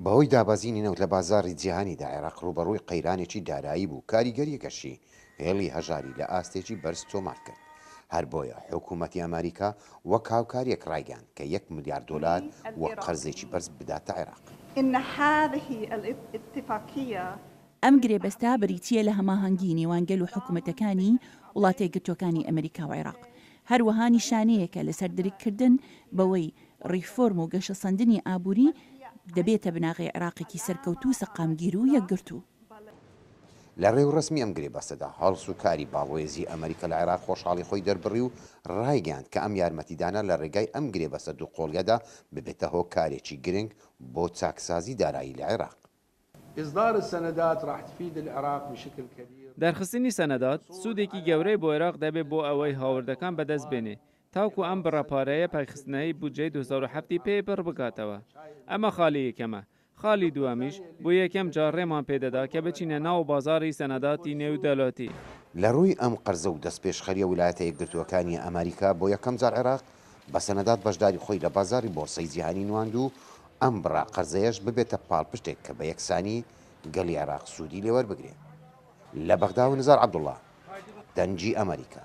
بەهۆی دابەزینی نەوت لە بازاری جیهانیدا عێراق ڕوبەڕووی قەیرانێکی دارایی بوو. کاریگەریەکەشی هێڵی هەژاری لە ئاستێکی بەرز تۆمار کرد. هەر بۆیە حکوومەتی ئەمریکا وەک هاوکاریەک ڕایگەاند کە $1 ملیار وەک قەرزێکی بەرز بداتە عێراق. ئەم گرێبەستە بریتیە لە هەماهەنگی نێوانگەل و حکوومەتەکانی وڵاتە یەکگرتووەکانی ئەمریکا و عێراق. هەروەها نیشانەیەکە لەسەر دەرکردن بەوەی ڕیفۆرم و گەشەسەندنی ئابووری دەبێتە بناغی عێراقێکی سەرکەوتوو سەقامگیر و یەکگرتوو. لە ڕێو ڕسمی ئەم گرێبەستەدا هەڵس و کاری باڵۆێزی ئەمریکا لە عێراق خۆشحاڵی خۆی دەربڕی و ڕایگەاند کە ئەم یارمەتیدانە لە ڕێگای ئەم گرێبەستە دووقۆڵیەدا ببێتە هۆکارێکی گرنگ بۆ چاکسازی دارایی لە عێراق. دەرخستنی سەنەدات سوودێکی گەورەی بۆ عێراق دەبێت بۆ ئەوەی هاوردەکان بەدەست بێنێ تاوکو ئەم بڕەپارەیە پایخستنەی بودجەی 2007 پێ پڕ بکاتەوە. ئەمە خاڵی یەکەمە. خاڵی دووەمیش بۆ یەکەم جار ڕێمان پێدەدا کە بچینە ناو بازاری سەنەداتی نێودەوڵەتی. لە ڕووی ئەم قەرزە و دەستپێشخەریە ویلایەتە یەکگرتووەکانی ئەمریکا بۆ یەکەم جار عێراق بە سەنەدات بەشداری خۆی لە بازاری بۆرسەی جیهانی نواند و ئەم بڕا قەرزەیەش ببێتە پاڵپشتێک کە بە یەکسانی گەلی عێراق سوودی لێوەربگرێت. لە بەغدا و نزار عەبدوڵڵا، دەنگی ئەمریکا.